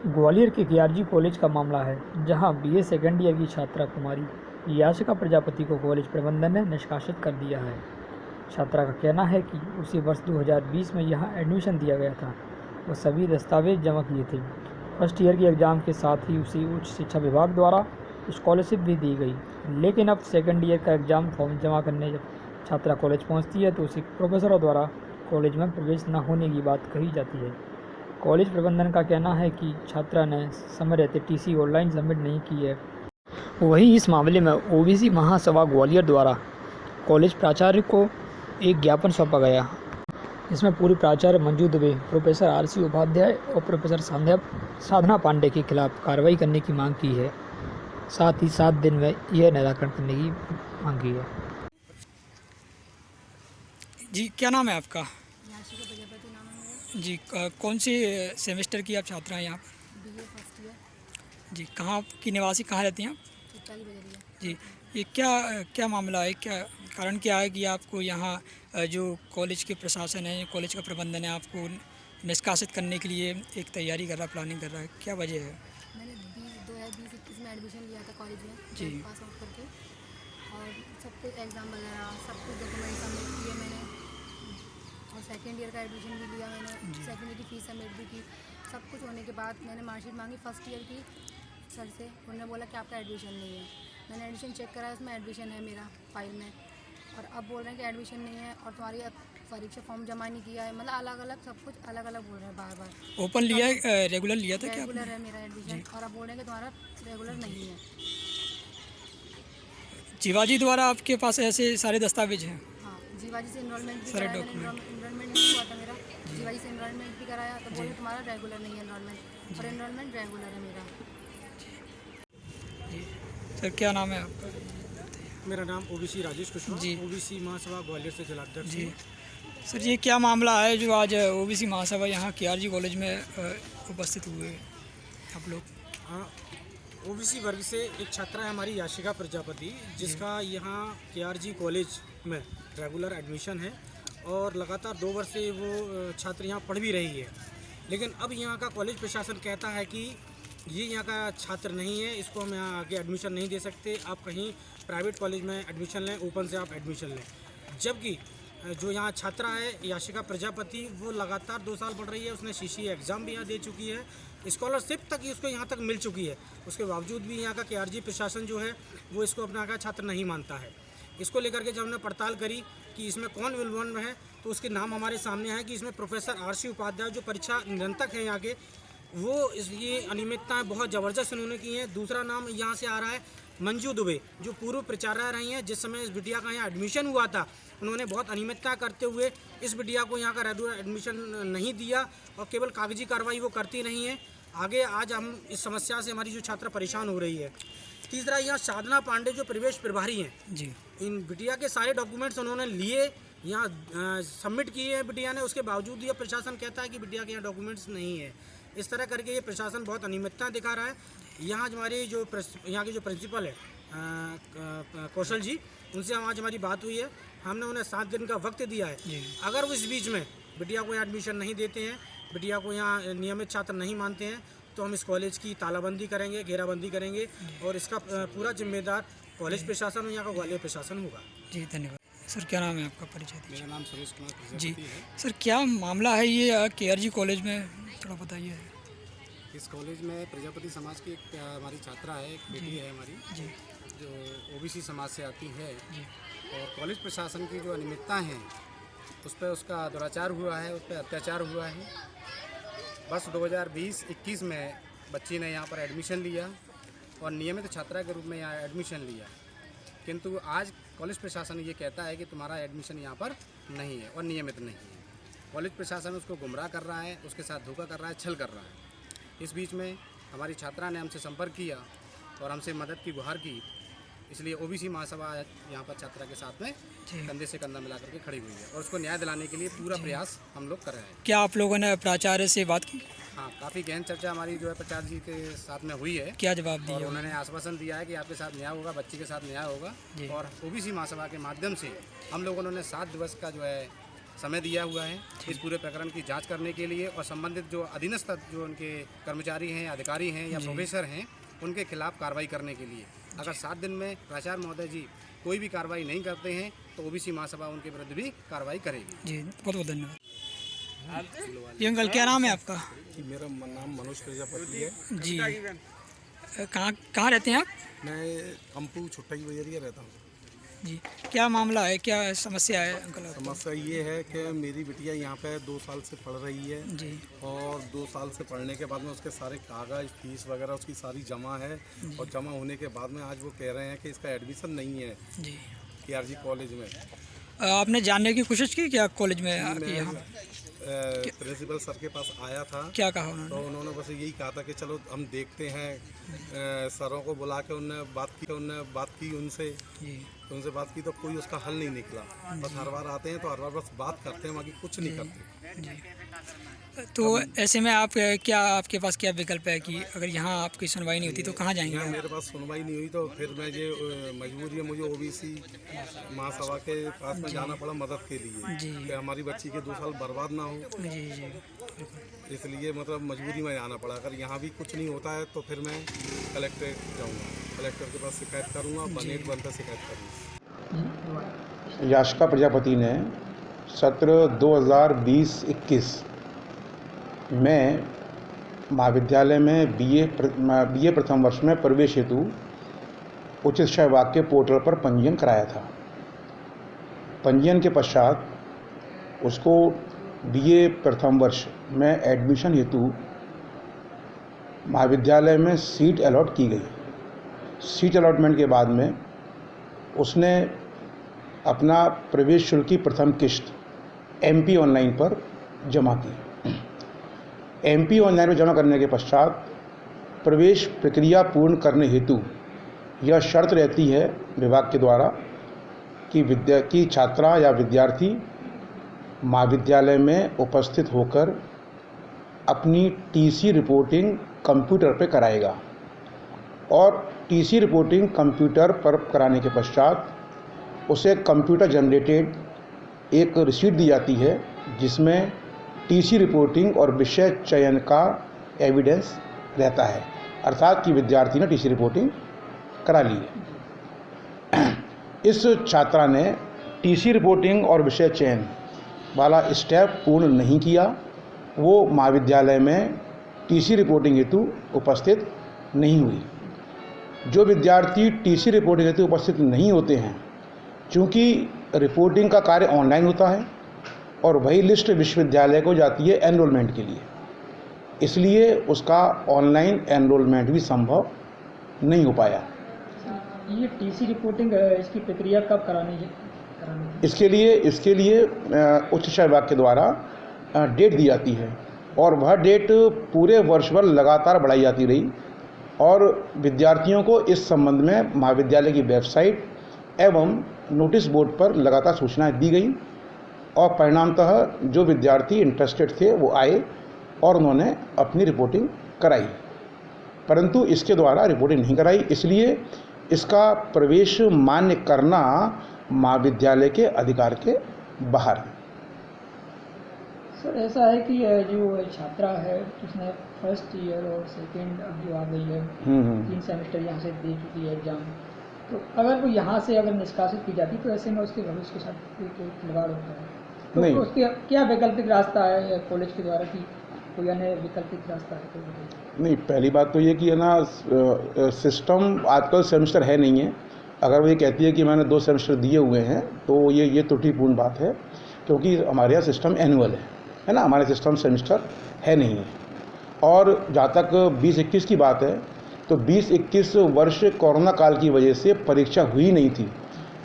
ग्वालियर के KRG college का मामला है, जहां बीए सेकेंड ईयर की छात्रा कुमारी याशिका प्रजापति को कॉलेज प्रबंधन ने निष्कासित कर दिया है। छात्रा का कहना है कि उसे वर्ष 2020 में यहां एडमिशन दिया गया था। वह सभी दस्तावेज जमा किए थे। फर्स्ट ईयर के एग्ज़ाम के साथ ही उसे उच्च शिक्षा विभाग द्वारा स्कॉलरशिप भी दी गई, लेकिन अब सेकेंड ईयर का एग्ज़ाम फॉर्म जमा करने जब छात्रा कॉलेज पहुँचती है तो उसे प्रोफेसरों द्वारा कॉलेज में प्रवेश न होने की बात कही जाती है। कॉलेज प्रबंधन का कहना है कि छात्रा ने समय रहते टीसी ऑनलाइन सबमिट नहीं की है। वहीं इस मामले में ओबीसी महासभा ग्वालियर द्वारा कॉलेज प्राचार्य को एक ज्ञापन सौंपा गया, जिसमें पूर्व प्राचार्य मंजू दुबे, प्रोफेसर आरसी उपाध्याय और प्रोफेसर साधना पांडे के खिलाफ कार्रवाई करने की मांग की है। साथ ही 7 दिन में यह निराकरण करने की मांग की है। जी, क्या नाम है आपका? याशिका प्रजापति नाम है मेरा। जी, कौन से सेमेस्टर की आप छात्रा हैं यहाँ पर? BA first year. जी, कहाँ की निवासी, कहाँ रहती हैं आप? चित्ताली बजरिया। जी, ये क्या क्या मामला है, क्या कारण क्या है कि आपको यहाँ जो कॉलेज के प्रशासन है, कॉलेज का प्रबंधन है, आपको निष्कासित करने के लिए एक तैयारी कर रहा है, प्लानिंग कर रहा है, क्या वजह है? मैंने 2020-21 में एडमिशन लिया था कॉलेज में, जी। पास आउट करके, और सब कुछ एग्ज़ाम वगैरह सब कुछ डॉक्यूमेंट सबमिट किए मैंने, और सेकेंड ईयर का एडमिशन भी लिया मैंने, सेकेंड ईयर की फ़ीस सबमिट भी की। सब कुछ होने के बाद मैंने मार्कशीट मांगी फर्स्ट ईयर की सर से। उन्होंने बोला कि आपका एडमिशन नहीं है। मैंने एडमिशन चेक कराया, उसमें एडमिशन है मेरा फाइल में, और अब बोल रहे हैं कि एडमिशन नहीं है और तुम्हारी अब परीक्षा फॉर्म जमा नहीं किया है। मतलब अलग अलग सब कुछ अलग अलग बोल रहे हैं बार बार। ओपन लिया है, रेगुलर लिया था क्या रेगुलर आपने? है मेरा एडमिशन, और अब बोल रहे हैं कि तुम्हारा रेगुलर नहीं है। जीवाजी द्वारा आपके पास ऐसे सारे दस्तावेज हैं? हाँ, जीवाजी से इनरोलमेंट भी सारे कराया मैंने, डॉक्यूमेंट। इनरोलमेंट नहीं हुआ था मेरा। जीवाजी से इनरोलमेंट भी कराया तो बोले तुम्हारा रेगुलर नहीं है इनरोलमेंट, और इनरोलमेंट रेगुलर है मेरा। जी, सर क्या नाम है आपका? मेरा नाम ओबीसी राजेश कुशवाहा, जी। ओबीसी महासभा ग्वालियर से जिलाध्यक्ष जी, हूँ। सर ये क्या मामला है जो आज ओबीसी महासभा यहाँ केआरजी कॉलेज में उपस्थित हुए आप लोग? हाँ, ओबीसी वर्ग से एक छात्रा है हमारी याशिका प्रजापति, जिसका यहाँ केआरजी कॉलेज में रेगुलर एडमिशन है और लगातार 2 वर्ष से वो छात्र यहाँ पढ़ भी रही है। लेकिन अब यहाँ का कॉलेज प्रशासन कहता है कि ये यहाँ का छात्र नहीं है, इसको हम यहाँ आगे एडमिशन नहीं दे सकते, आप कहीं प्राइवेट कॉलेज में एडमिशन लें, ओपन से आप एडमिशन लें। जबकि जो यहाँ छात्रा है याशिका प्रजापति, वो लगातार 2 साल पढ़ रही है, उसने सीसीए एग्ज़ाम भी यहाँ दे चुकी है, स्कॉलरशिप तक ही उसको यहाँ तक मिल चुकी है। उसके बावजूद भी यहाँ का केआरजी प्रशासन जो है वो इसको अपना का छात्र नहीं मानता है। इसको लेकर के जब हमने पड़ताल करी कि इसमें कौन विलवन है, तो उसके नाम हमारे सामने है कि इसमें प्रोफेसर आरसी उपाध्याय जो परीक्षा नियंत्रक है यहाँ के, वो ये अनियमितताएं बहुत ज़बरदस्त उन्होंने की हैं। दूसरा नाम यहाँ से आ रहा है मंजू दुबे, जो पूर्व प्राचार्य रही हैं। जिस समय इस बिटिया का यहाँ एडमिशन हुआ था, उन्होंने बहुत अनियमितता करते हुए इस बिटिया को यहाँ का रेगुलर एडमिशन नहीं दिया और केवल कागजी कार्रवाई वो करती नहीं है। आगे आज हम इस समस्या से हमारी जो छात्रा परेशान हो रही है। तीसरा, यहाँ साधना पांडे जो प्रवेश प्रभारी हैं, जी, इन बिटिया के सारे डॉक्यूमेंट्स उन्होंने लिए, यहाँ सबमिट किए हैं बिटिया ने, उसके बावजूद ये प्रशासन कहता है कि बिटिया के यहाँ डॉक्यूमेंट्स नहीं है। इस तरह करके ये प्रशासन बहुत अनियमितता दिखा रहा है। यहाँ हमारी जो यहाँ के जो प्रिंसिपल है कौशल जी, उनसे आज हमारी बात हुई है। हमने उन्हें 7 दिन का वक्त दिया है। अगर वो इस बीच में बिटिया को यहाँ एडमिशन नहीं देते हैं, बिटिया को यहाँ नियमित छात्र नहीं मानते हैं, तो हम इस कॉलेज की तालाबंदी करेंगे, घेराबंदी करेंगे, और इसका पूरा जिम्मेदार कॉलेज प्रशासन और यहाँ का ग्वालियर प्रशासन होगा। जी, धन्यवाद। सर क्या नाम है आपका, परिचय दीजिए। मेरा नाम सुरेश कुमार जी, प्रजापति है। सर क्या मामला है ये केआरजी कॉलेज में, थोड़ा बताइए। इस कॉलेज में प्रजापति समाज की एक हमारी छात्रा है, एक बेटी है हमारी, जी, जो ओबीसी समाज से आती है, जी, और कॉलेज प्रशासन की जो अनियमितता हैं उस पर उसका दुराचार हुआ है, उस पर अत्याचार हुआ है। बस 2020-21 में बच्ची ने यहाँ पर एडमिशन लिया और नियमित छात्रा के रूप में यहाँ एडमिशन लिया, किंतु आज कॉलेज प्रशासन ये कहता है कि तुम्हारा एडमिशन यहाँ पर नहीं है और नियमित नहीं है। कॉलेज प्रशासन उसको गुमराह कर रहा है, उसके साथ धोखा कर रहा है, छल कर रहा है। इस बीच में हमारी छात्रा ने हमसे संपर्क किया और हमसे मदद की गुहार की, इसलिए ओबीसी महासभा यहाँ पर छात्रा के साथ में कंधे से कंधा मिला करके खड़ी हुई है और उसको न्याय दिलाने के लिए पूरा प्रयास हम लोग कर रहे हैं। क्या आप लोगों ने प्राचार्य से बात की? हाँ, काफ़ी गहन चर्चा हमारी जो है प्राचार्य जी के साथ में हुई है। क्या जवाब और दिया? उन्होंने आश्वासन दिया है कि आपके साथ न्याय होगा, बच्ची के साथ न्याय होगा, और ओबीसी महासभा के माध्यम से हम लोगों ने 7 दिवस का जो है समय दिया हुआ है इस पूरे प्रकरण की जांच करने के लिए, और संबंधित जो अधीनस्थ जो उनके कर्मचारी हैं, अधिकारी हैं या प्रोफेसर हैं, उनके खिलाफ कार्रवाई करने के लिए। अगर 7 दिन में प्राचार्य महोदय जी कोई भी कार्रवाई नहीं करते हैं तो ओबीसी महासभा उनके विरुद्ध भी कार्रवाई करेगी। जी, बहुत बहुत धन्यवाद। ये अंकल, क्या नाम है आपका? मेरा नाम मनोज प्रजापति है जी, कहाँ रहते हैं आप? मैं कंपू छुट्टाई बजरिया रहता हूँ। जी, क्या मामला है, क्या समस्या है अंकल आपको? समस्या ये है कि मेरी बिटिया यहाँ पे 2 साल से पढ़ रही है जी, और 2 साल से पढ़ने के बाद में उसके सारे कागज़, फीस वगैरह उसकी सारी जमा है, और जमा होने के बाद में आज वो कह रहे हैं कि इसका एडमिशन नहीं है जी। केआरजी कॉलेज में। आपने जानने की कोशिश की क्या कॉलेज में आपके यहाँ? प्रिंसिपल सर के पास आया था, क्या कहा उन्होंने? तो उन्होंने बस यही कहा था कि चलो हम देखते हैं। सरों को बुला के उनने बात की उनसे, जी, तो उनसे बात की तो कोई उसका हल नहीं निकला। बस हर बार आते हैं तो हर बार बस बात करते हैं, बाकी कुछ नहीं करते। जी। तो ऐसे में आप क्या, आपके पास क्या विकल्प है कि अगर यहाँ आपकी सुनवाई नहीं होती तो कहाँ जाएंगे आप? मेरे पास सुनवाई नहीं हुई तो फिर मैं ये मजबूरी है, मुझे ओबीसी महासभा के पास में जाना पड़ा मदद के लिए जी। कि हमारी बच्ची के 2 साल बर्बाद ना हो, जी जी, इसलिए मतलब मजबूरी में जाना पड़ा। अगर यहाँ भी कुछ नहीं होता है तो फिर मैं कलेक्टर जाऊँगा, कलेक्टर के पास शिकायत करूँगा, बनेट बनकर शिकायत करूँगा। याशिका प्रजापति ने सत्र 2020-21 में महाविद्यालय में बीए प्रथम वर्ष में प्रवेश हेतु उच्च शिक्षा विभाग के पोर्टल पर पंजीयन कराया था। पंजीयन के पश्चात उसको बीए प्रथम वर्ष में एडमिशन हेतु महाविद्यालय में सीट अलॉट की गई। सीट अलॉटमेंट के बाद में उसने अपना प्रवेश शुल्क की प्रथम किश्त एमपी ऑनलाइन पर जमा की। एमपी ऑनलाइन में जमा करने के पश्चात प्रवेश प्रक्रिया पूर्ण करने हेतु यह शर्त रहती है विभाग के द्वारा कि छात्रा या विद्यार्थी महाविद्यालय में उपस्थित होकर अपनी टीसी रिपोर्टिंग कंप्यूटर पर कराएगा, और टीसी रिपोर्टिंग कंप्यूटर पर कराने के पश्चात उसे कंप्यूटर जनरेटेड एक रिसीट दी जाती है जिसमें टीसी रिपोर्टिंग और विषय चयन का एविडेंस रहता है, अर्थात कि विद्यार्थी ने टीसी रिपोर्टिंग करा ली है। इस छात्रा ने टीसी रिपोर्टिंग और विषय चयन वाला स्टेप पूर्ण नहीं किया। वो महाविद्यालय में टीसी रिपोर्टिंग हेतु उपस्थित नहीं हुई। जो विद्यार्थी टीसी रिपोर्टिंग हेतु उपस्थित नहीं होते हैं, चूँकि रिपोर्टिंग का कार्य ऑनलाइन होता है और वही लिस्ट विश्वविद्यालय को जाती है एनरोलमेंट के लिए, इसलिए उसका ऑनलाइन एनरोलमेंट भी संभव नहीं हो पाया। ये टीसी रिपोर्टिंग इसकी प्रक्रिया कब करानी है? इसके लिए उच्च शिक्षा विभाग के द्वारा डेट दी जाती है, और वह डेट पूरे वर्ष भर लगातार बढ़ाई जाती रही, और विद्यार्थियों को इस संबंध में महाविद्यालय की वेबसाइट एवं नोटिस बोर्ड पर लगातार सूचनाएं दी गई, और परिणामतः जो विद्यार्थी इंटरेस्टेड थे वो आए और उन्होंने अपनी रिपोर्टिंग कराई, परंतु इसके द्वारा रिपोर्टिंग नहीं कराई, इसलिए इसका प्रवेश मान्य करना महाविद्यालय के अधिकार के बाहर है। सर, ऐसा है कि जो छात्रा है उसने फर्स्ट ईयर और सेकेंड अब जो आ गई है 3 सेमेस्टर यहाँ से दे चुकी है एग्ज़ाम, तो अगर वो यहाँ से अगर निष्कासित की जाती तो ऐसे में उसके भविष्य के साथ कोई खिलवाड़ होता है, तो नहीं। उसके क्या वैकल्पिक रास्ता है कॉलेज के द्वारा कि कोई अन्य वैकल्पिक रास्ता है तो? नहीं, पहली बात तो ये कि है ना, सिस्टम आजकल सेमेस्टर है नहीं है। अगर वो ये कहती है कि मैंने 2 सेमेस्टर दिए हुए हैं तो ये त्रुटिपूर्ण बात है, क्योंकि हमारे यहाँ सिस्टम एनुअल है ना, हमारे सिस्टम सेमेस्टर है नहीं है। और जहाँ तक 20-21 की बात है तो 20-21 वर्ष कोरोना काल की वजह से परीक्षा हुई नहीं थी,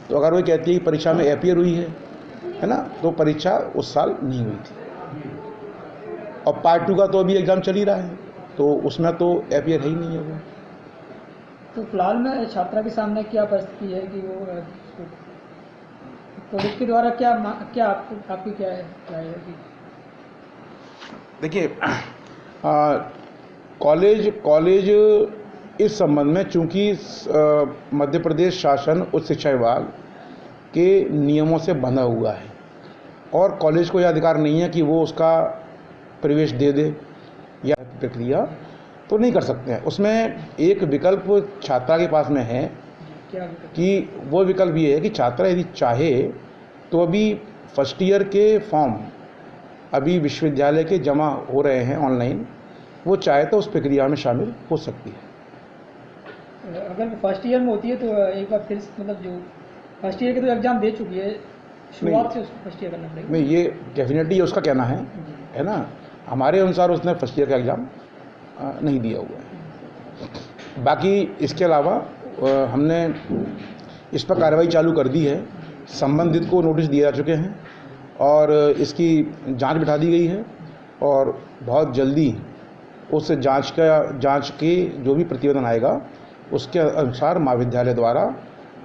तो अगर वो कहती है कि परीक्षा में अपीयर हुई है ना, तो परीक्षा उस साल नहीं हुई थी। और पार्ट 2 का तो अभी एग्ज़ाम चल ही रहा है, तो उसमें तो अपीयर है ही नहीं है वो। तो फिलहाल में छात्रा के सामने क्या परिस्थिति है कि वो कॉलेज के द्वारा क्या आपकी क्या है कि देखिए, कॉलेज इस संबंध में चूंकि मध्य प्रदेश शासन उच्च शिक्षा विभाग के नियमों से बंधा हुआ है, और कॉलेज को यह अधिकार नहीं है कि वो उसका प्रवेश दे दे या प्रक्रिया तो नहीं कर सकते हैं। उसमें एक विकल्प छात्रा के पास में है क्या कि वो विकल्प ये है कि छात्रा यदि चाहे तो अभी फर्स्ट ईयर के फॉर्म अभी विश्वविद्यालय के जमा हो रहे हैं ऑनलाइन, वो चाहे तो उस प्रक्रिया में शामिल हो सकती है। अगर फर्स्ट ईयर में होती है तो एक बार फिर मतलब जो फर्स्ट ईयर के तो एग्ज़ाम दे चुकी है, शुरुआत से उसको फर्स्ट ईयर करना पड़ेगा। नहीं, ये डेफिनेटली उसका कहना है ना। हमारे अनुसार उसने फर्स्ट ईयर का एग्ज़ाम नहीं दिया हुआ है। बाकी इसके अलावा हमने इस पर कार्रवाई चालू कर दी है, संबंधित को नोटिस दिए जा चुके हैं और इसकी जांच बिठा दी गई है और बहुत जल्दी उस जांच के जो भी प्रतिवेदन आएगा उसके अनुसार महाविद्यालय द्वारा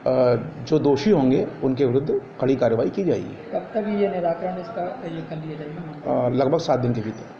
जो दोषी होंगे उनके विरुद्ध कड़ी कार्रवाई की जाएगी। कब तक ये निराकरण इसका ये कर लिया जाएगा? लगभग 7 दिन के भीतर।